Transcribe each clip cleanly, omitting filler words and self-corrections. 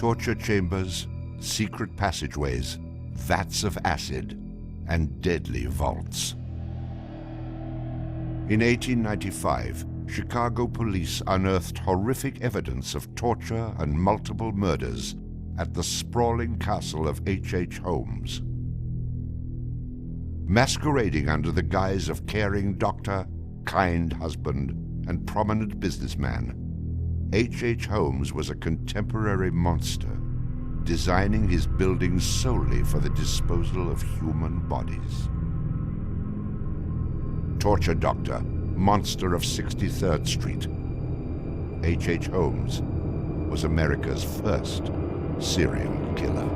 torture chambers, secret passageways, vats of acid, and deadly vaults. In 1895, Chicago police unearthed horrific evidence of torture and multiple murders at the sprawling castle of H. Holmes. Masquerading under the guise of caring doctor, kind husband, and prominent businessman, H. Holmes was a contemporary monster, designing his buildings solely for the disposal of human bodies. Torture doctor, monster of 63rd Street, H. Holmes was America's first serial killer.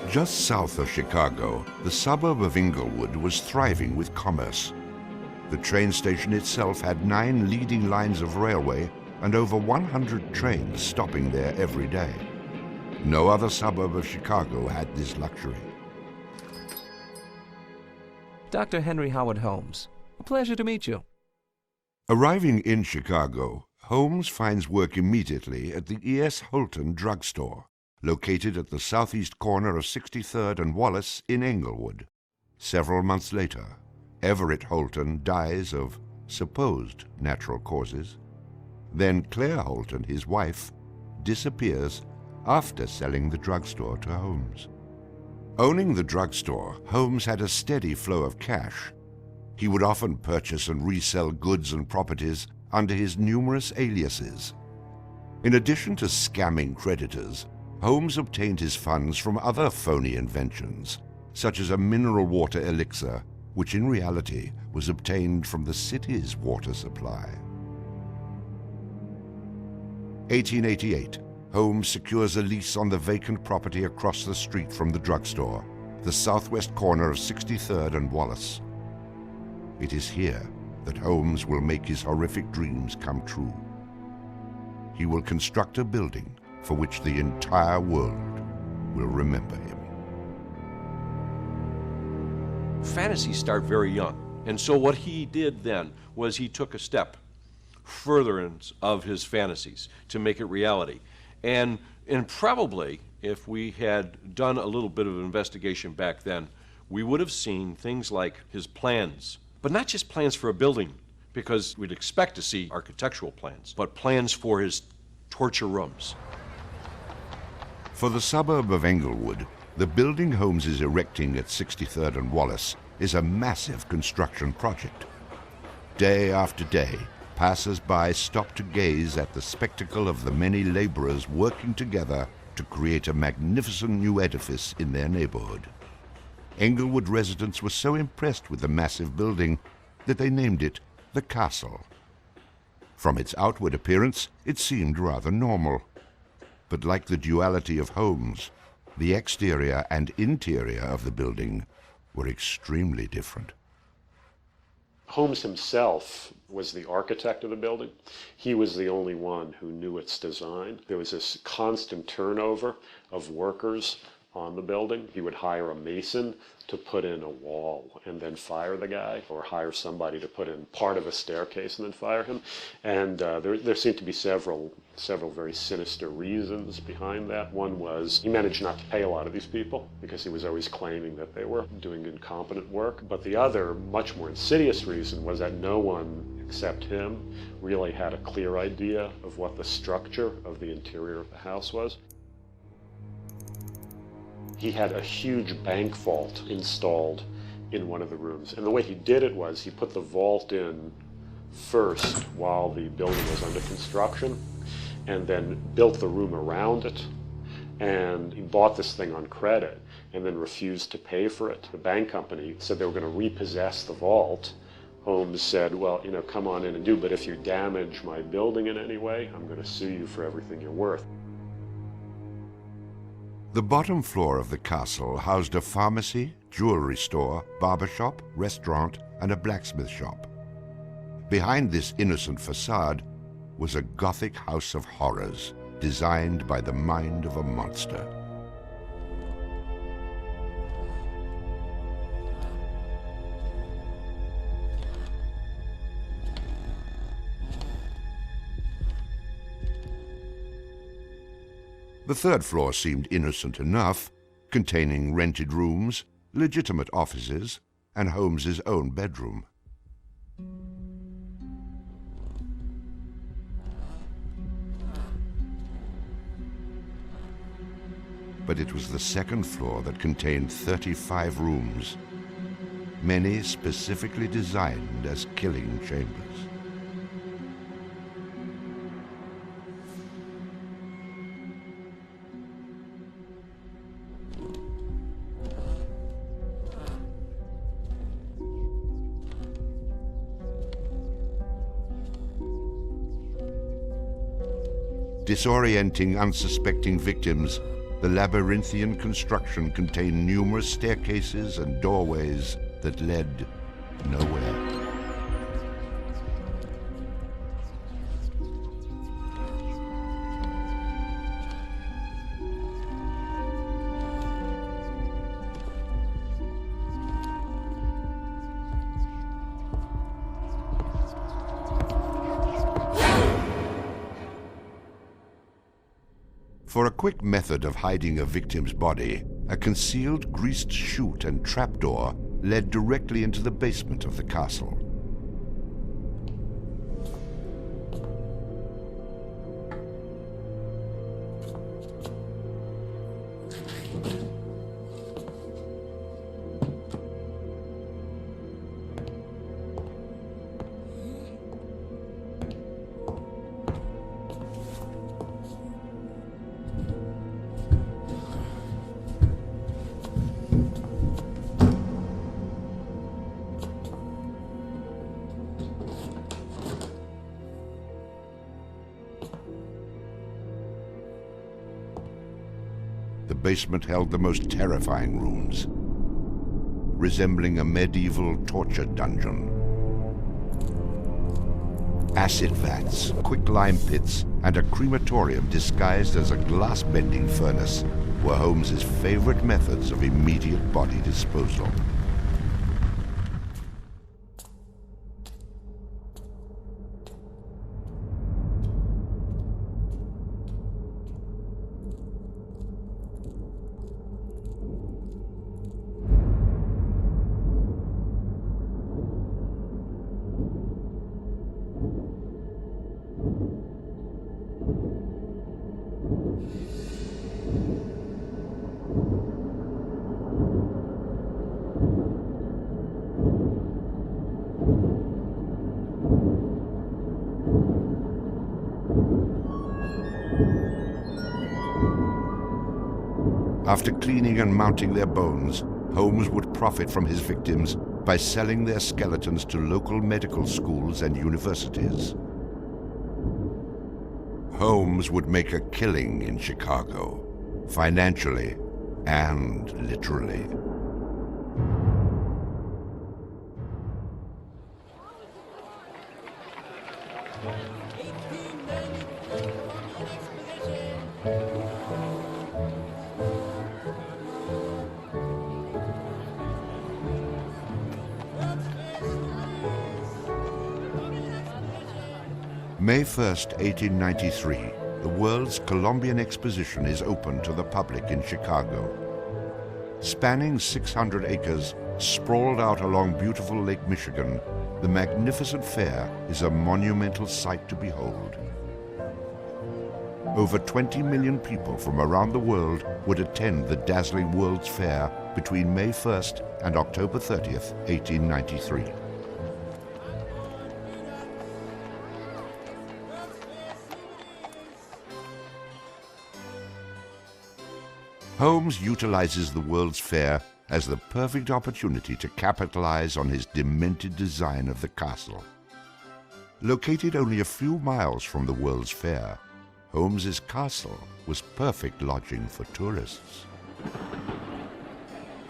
Just south of Chicago, the suburb of Englewood was thriving with commerce. The train station itself had 9 leading lines of railway and over 100 trains stopping there every day. No other suburb of Chicago had this luxury. Dr. Henry Howard Holmes, a pleasure to meet you. Arriving in Chicago, Holmes finds work immediately at the E.S. Holton drugstore, located at the southeast corner of 63rd and Wallace in Englewood. Several months later, Everett Holton dies of supposed natural causes. Then Claire Holton, his wife, disappears after selling the drugstore to Holmes. Owning the drugstore, Holmes had a steady flow of cash. He would often purchase and resell goods and properties under his numerous aliases. In addition to scamming creditors, Holmes obtained his funds from other phony inventions, such as a mineral water elixir, which in reality was obtained from the city's water supply. 1888, Holmes secures a lease on the vacant property across the street from the drugstore, the southwest corner of 63rd and Wallace. It is here that Holmes will make his horrific dreams come true. He will construct a building for which the entire world will remember him. Fantasies start very young, and so what he did then was he took a step furtherance of his fantasies to make it reality. And probably, if we had done a little bit of investigation back then, we would have seen things like his plans, but not just plans for a building, because we'd expect to see architectural plans, but plans for his torture rooms. For the suburb of Englewood, the building Holmes is erecting at 63rd and Wallace is a massive construction project. Day after day, passers-by stop to gaze at the spectacle of the many laborers working together to create a magnificent new edifice in their neighborhood. Englewood residents were so impressed with the massive building that they named it the Castle. From its outward appearance, it seemed rather normal. But like the duality of Holmes, the exterior and interior of the building were extremely different. Holmes himself was the architect of the building. He was the only one who knew its design. There was this constant turnover of workers on the building. He would hire a mason to put in a wall and then fire the guy, or hire somebody to put in part of a staircase and then fire him. And there seemed to be several very sinister reasons behind that. One was he managed not to pay a lot of these people because he was always claiming that they were doing incompetent work. But the other, much more insidious reason was that no one except him really had a clear idea of what the structure of the interior of the house was. He had a huge bank vault installed in one of the rooms. And the way he did it was he put the vault in first while the building was under construction, and then built the room around it. And he bought this thing on credit and then refused to pay for it. The bank company said they were going to repossess the vault. Holmes said, well, come on in and do, but if you damage my building in any way, I'm going to sue you for everything you're worth. The bottom floor of the castle housed a pharmacy, jewelry store, barber shop, restaurant, and a blacksmith shop. Behind this innocent facade was a Gothic house of horrors designed by the mind of a monster. The third floor seemed innocent enough, containing rented rooms, legitimate offices, and Holmes's own bedroom. But it was the second floor that contained 35 rooms, many specifically designed as killing chambers. Disorienting unsuspecting victims, the labyrinthian construction contained numerous staircases and doorways that led nowhere. For a quick method of hiding a victim's body, a concealed greased chute and trapdoor led directly into the basement of the castle. The basement held the most terrifying rooms, resembling a medieval torture dungeon. Acid vats, quicklime pits, and a crematorium disguised as a glass-bending furnace were Holmes's favorite methods of immediate body disposal. After cleaning and mounting their bones, Holmes would profit from his victims by selling their skeletons to local medical schools and universities. Holmes would make a killing in Chicago, financially and literally. May 1st, 1893, the World's Columbian Exposition is open to the public in Chicago. Spanning 600 acres, sprawled out along beautiful Lake Michigan, the magnificent fair is a monumental sight to behold. Over 20 million people from around the world would attend the dazzling World's Fair between May 1st and October 30th, 1893. Holmes utilizes the World's Fair as the perfect opportunity to capitalize on his demented design of the castle. Located only a few miles from the World's Fair, Holmes's castle was perfect lodging for tourists.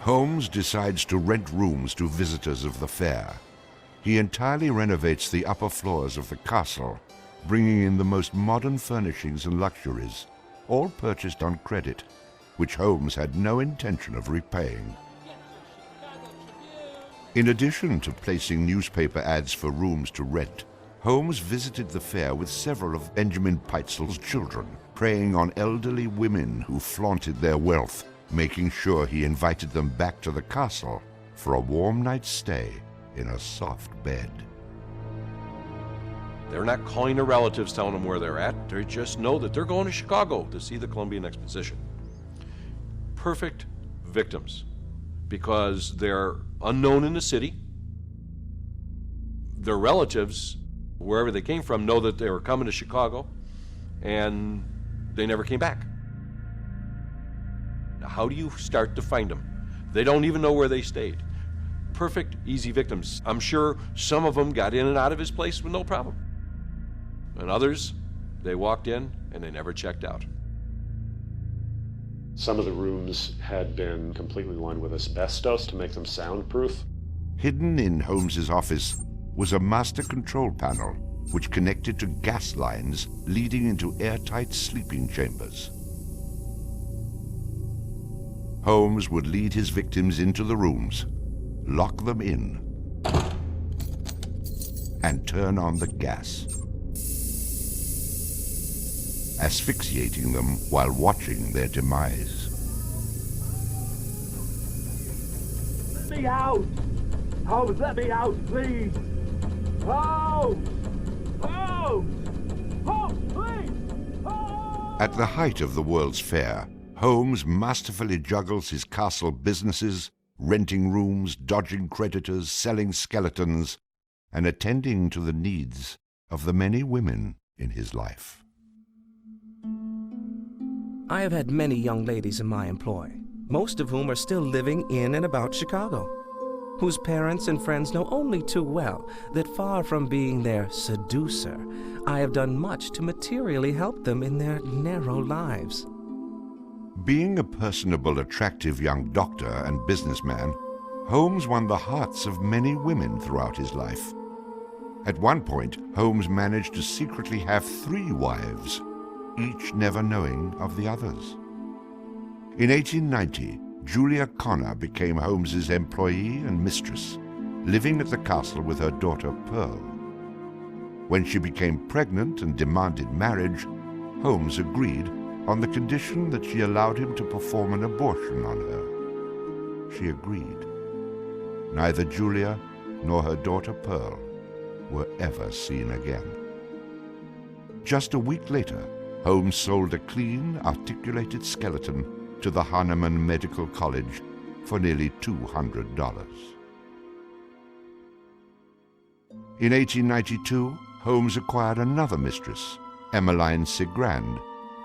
Holmes decides to rent rooms to visitors of the fair. He entirely renovates the upper floors of the castle, bringing in the most modern furnishings and luxuries, all purchased on credit, which Holmes had no intention of repaying. In addition to placing newspaper ads for rooms to rent, Holmes visited the fair with several of Benjamin Peitzel's children, preying on elderly women who flaunted their wealth, making sure he invited them back to the castle for a warm night's stay in a soft bed. They're not calling their relatives, telling them where they're at. They just know that they're going to Chicago to see the Columbian Exposition. Perfect victims, because they're unknown in the city. Their relatives, wherever they came from, know that they were coming to Chicago, and they never came back. Now, how do you start to find them? They don't even know where they stayed. Perfect, easy victims. I'm sure some of them got in and out of his place with no problem. And others, they walked in and they never checked out. Some of the rooms had been completely lined with asbestos to make them soundproof. Hidden in Holmes's office was a master control panel which connected to gas lines leading into airtight sleeping chambers. Holmes would lead his victims into the rooms, lock them in, and turn on the gas, asphyxiating them while watching their demise. Let me out! Holmes, let me out, please! Holmes! Holmes! Holmes, please! Holmes! At the height of the World's Fair, Holmes masterfully juggles his castle businesses, renting rooms, dodging creditors, selling skeletons, and attending to the needs of the many women in his life. I have had many young ladies in my employ, most of whom are still living in and about Chicago, whose parents and friends know only too well that far from being their seducer, I have done much to materially help them in their narrow lives. Being a personable, attractive young doctor and businessman, Holmes won the hearts of many women throughout his life. At one point, Holmes managed to secretly have 3 wives, each never knowing of the others. In 1890, Julia Connor became Holmes's employee and mistress, living at the castle with her daughter Pearl. When she became pregnant and demanded marriage, Holmes agreed on the condition that she allowed him to perform an abortion on her. She agreed. Neither Julia nor her daughter Pearl were ever seen again. Just a week later, Holmes sold a clean, articulated skeleton to the Hahnemann Medical College for nearly $200. In 1892, Holmes acquired another mistress, Emmeline Sigrand,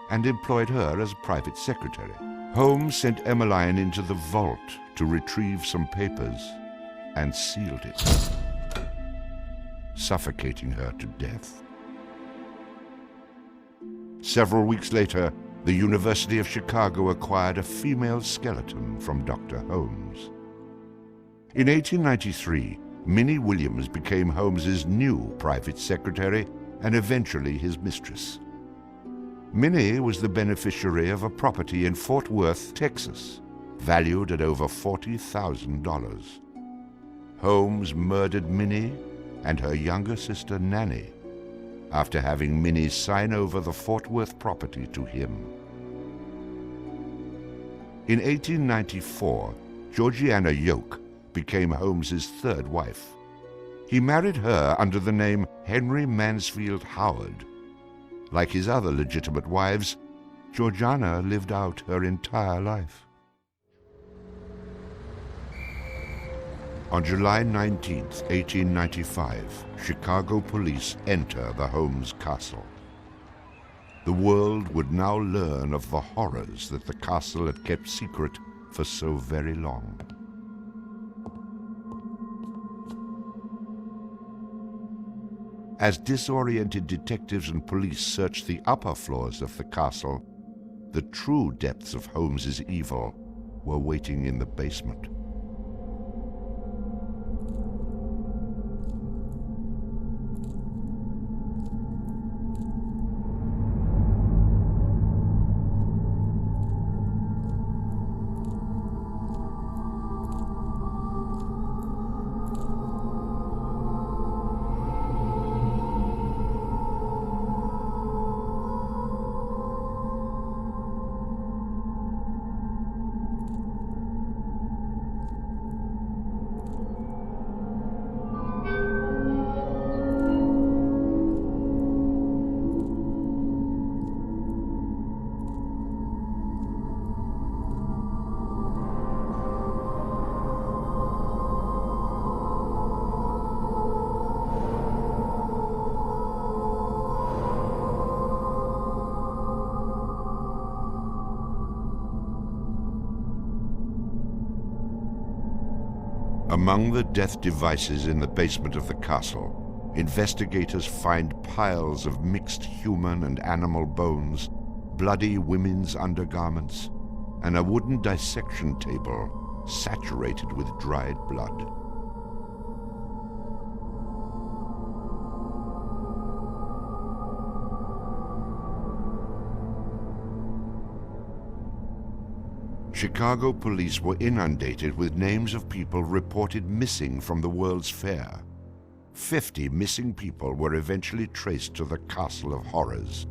and employed her as private secretary. Holmes sent Emmeline into the vault to retrieve some papers and sealed it, suffocating her to death. Several weeks later, the University of Chicago acquired a female skeleton from Dr. Holmes. In 1893, Minnie Williams became Holmes's new private secretary and eventually his mistress. Minnie was the beneficiary of a property in Fort Worth, Texas, valued at over $40,000. Holmes murdered Minnie and her younger sister Nanny after having Minnie sign over the Fort Worth property to him. In 1894, Georgiana Yoke became Holmes's 3rd wife. He married her under the name Henry Mansfield Howard. Like his other legitimate wives, Georgiana lived out her entire life. On July 19, 1895, Chicago police enter the Holmes castle. The world would now learn of the horrors that the castle had kept secret for so very long. As disoriented detectives and police searched the upper floors of the castle, the true depths of Holmes's evil were waiting in the basement. Among the death devices in the basement of the castle, investigators find piles of mixed human and animal bones, bloody women's undergarments, and a wooden dissection table saturated with dried blood. Chicago police were inundated with names of people reported missing from the World's Fair. 50 missing people were eventually traced to the Castle of Horrors.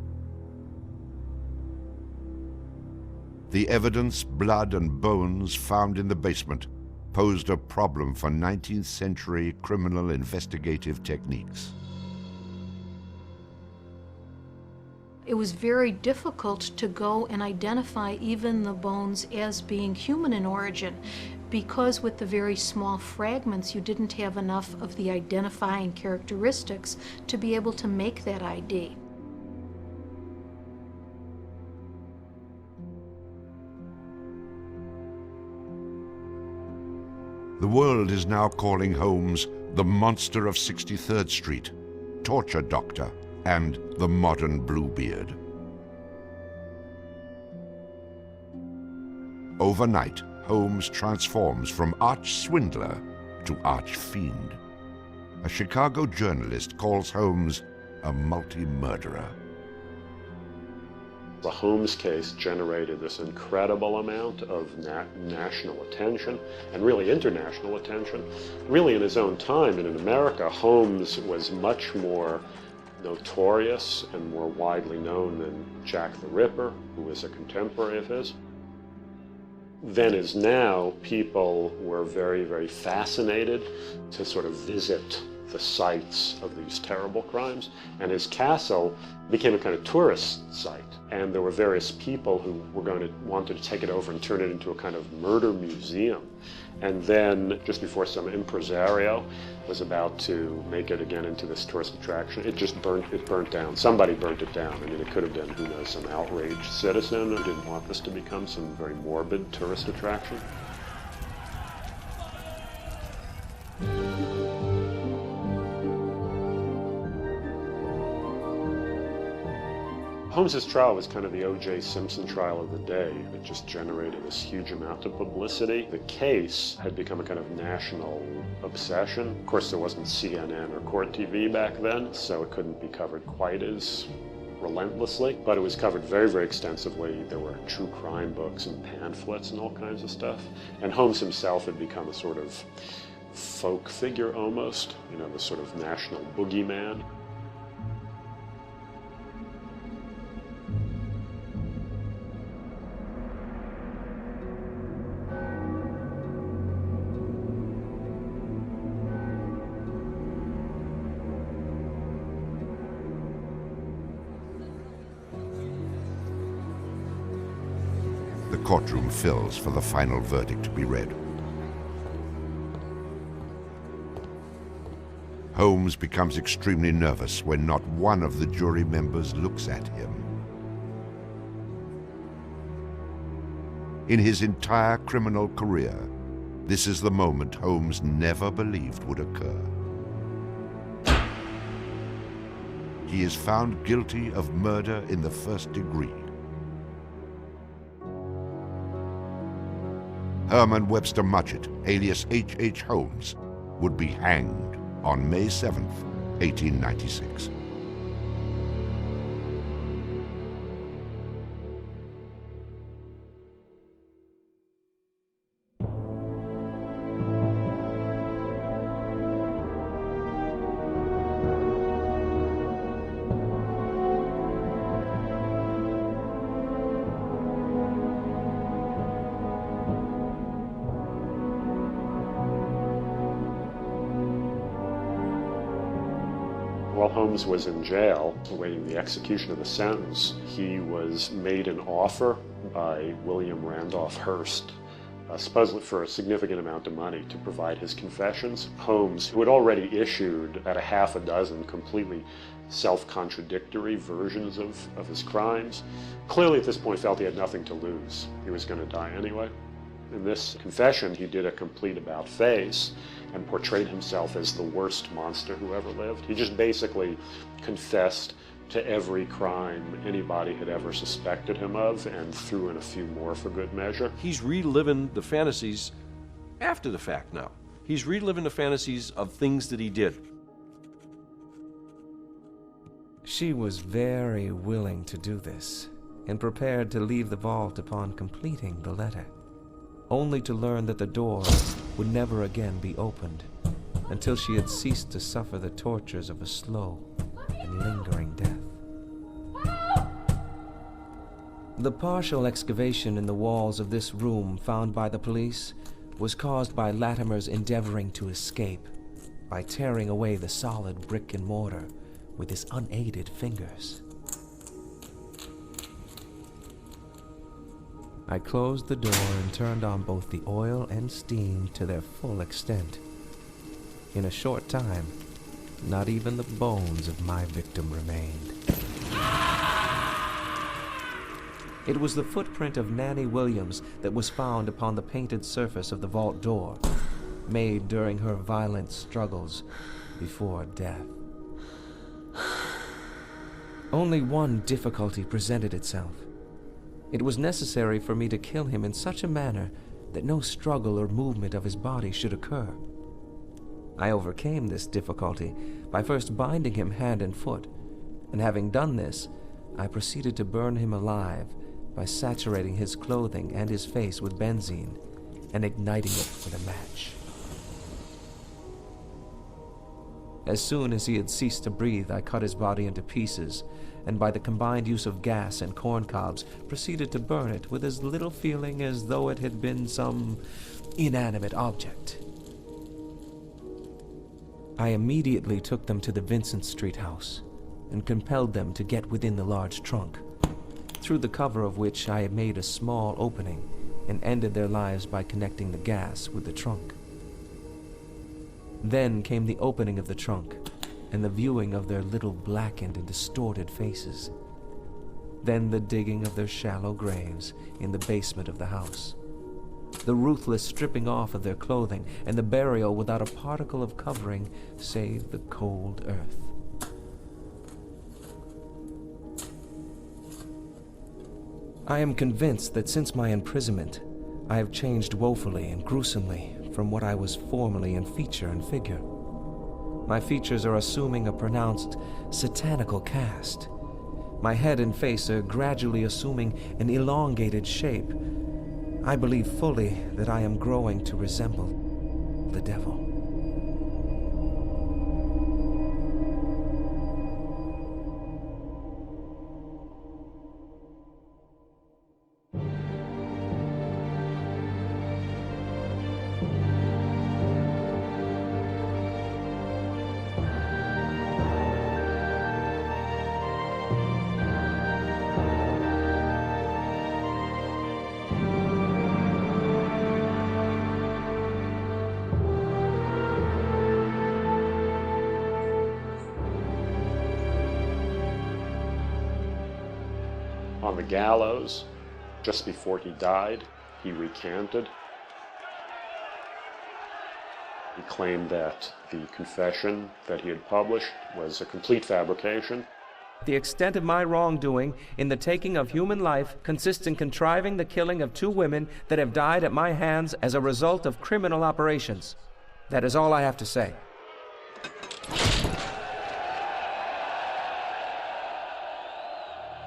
The evidence, blood and bones found in the basement posed a problem for 19th century criminal investigative techniques. It was very difficult to go and identify even the bones as being human in origin, because with the very small fragments you didn't have enough of the identifying characteristics to be able to make that ID. The world is now calling Holmes the monster of 63rd Street, torture doctor, and the modern Bluebeard. Overnight, Holmes transforms from arch-swindler to arch-fiend. A Chicago journalist calls Holmes a multi-murderer. The Holmes case generated this incredible amount of national attention and really international attention. Really in his own time and in America, Holmes was much more notorious and more widely known than Jack the Ripper, who was a contemporary of his. Then as now, people were very, very fascinated to sort of visit the sites of these terrible crimes. And his castle became a kind of tourist site. And there were various people who wanted to take it over and turn it into a kind of murder museum. And then, just before some impresario was about to make it again into this tourist attraction, it burnt down. Somebody burnt it down. I mean, it could have been, who knows, some outraged citizen who didn't want this to become some very morbid tourist attraction. Holmes's trial was kind of the O.J. Simpson trial of the day. It just generated this huge amount of publicity. The case had become a kind of national obsession. Of course, there wasn't CNN or Court TV back then, so it couldn't be covered quite as relentlessly, but it was covered very, very extensively. There were true crime books and pamphlets and all kinds of stuff. And Holmes himself had become a sort of folk figure almost, you know, the sort of national boogeyman. The courtroom fills for the final verdict to be read. Holmes becomes extremely nervous when not one of the jury members looks at him. In his entire criminal career, this is the moment Holmes never believed would occur. He is found guilty of murder in the first degree. Herman Webster Mudgett, alias H.H. Holmes, would be hanged on May 7th, 1896. While Holmes was in jail, awaiting the execution of the sentence, he was made an offer by William Randolph Hearst, supposedly for a significant amount of money, to provide his confessions. Holmes, who had already issued about a half a dozen completely self-contradictory versions of his crimes, clearly at this point felt he had nothing to lose. He was going to die anyway. In this confession, he did a complete about-face, and portrayed himself as the worst monster who ever lived. He just basically confessed to every crime anybody had ever suspected him of and threw in a few more for good measure. He's reliving the fantasies after the fact now. He's reliving the fantasies of things that he did. She was very willing to do this, and prepared to leave the vault upon completing the letter, only to learn that the door would never again be opened until she had ceased to suffer the tortures of a slow and lingering death. The partial excavation in the walls of this room found by the police was caused by Latimer's endeavoring to escape by tearing away the solid brick and mortar with his unaided fingers. I closed the door and turned on both the oil and steam to their full extent. In a short time, not even the bones of my victim remained. It was the footprint of Nanny Williams that was found upon the painted surface of the vault door, made during her violent struggles before death. Only one difficulty presented itself. It was necessary for me to kill him in such a manner that no struggle or movement of his body should occur. I overcame this difficulty by first binding him hand and foot, and having done this, I proceeded to burn him alive by saturating his clothing and his face with benzene and igniting it with a match. As soon as he had ceased to breathe, I cut his body into pieces, and by the combined use of gas and corn cobs, proceeded to burn it with as little feeling as though it had been some inanimate object. I immediately took them to the Vincent Street house and compelled them to get within the large trunk, through the cover of which I had made a small opening and ended their lives by connecting the gas with the trunk. Then came the opening of the trunk and the viewing of their little blackened and distorted faces. Then the digging of their shallow graves in the basement of the house. The ruthless stripping off of their clothing and the burial without a particle of covering save the cold earth. I am convinced that since my imprisonment, I have changed woefully and gruesomely from what I was formerly in feature and figure. My features are assuming a pronounced satanical cast. My head and face are gradually assuming an elongated shape. I believe fully that I am growing to resemble the devil. On the gallows, just before he died, he recanted. He claimed that the confession that he had published was a complete fabrication. The extent of my wrongdoing in the taking of human life consists in contriving the killing of 2 women that have died at my hands as a result of criminal operations. That is all I have to say.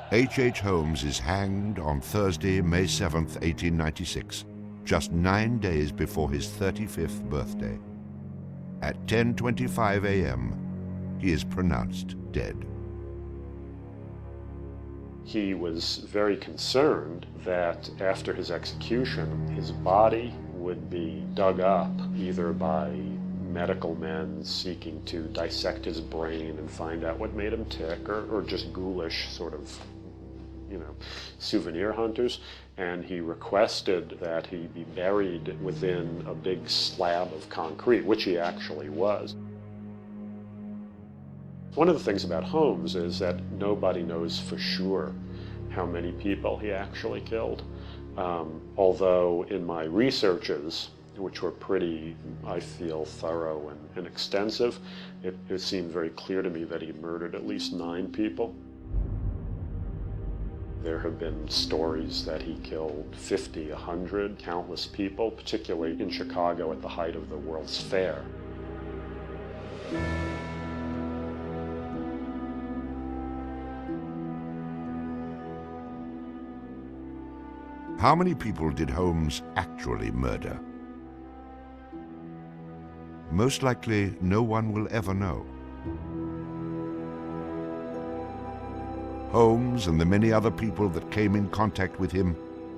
H. Holmes is hanged on Thursday, May 7th, 1896, just 9 days before his 35th birthday. At 10:25 a.m., he is pronounced dead. He was very concerned that after his execution, his body would be dug up either by medical men seeking to dissect his brain and find out what made him tick, or just ghoulish sort of, souvenir hunters. And he requested that he be buried within a big slab of concrete, which he actually was. One of the things about Holmes is that nobody knows for sure how many people he actually killed. Although in my researches, which were pretty, I feel, thorough and extensive. It seemed very clear to me that he murdered at least 9 people. There have been stories that he killed 50, 100, countless people, particularly in Chicago at the height of the World's Fair. How many people did Holmes actually murder? Most likely, no one will ever know. Holmes and the many other people that came in contact with him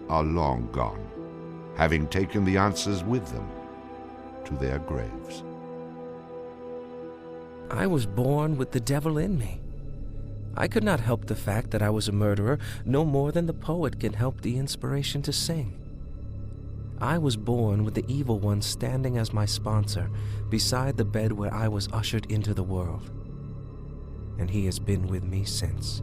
are long gone, having taken the answers with them to their graves. I was born with the devil in me. I could not help the fact that I was a murderer no more than the poet can help the inspiration to sing. I was born with the evil one standing as my sponsor beside the bed where I was ushered into the world. And he has been with me since.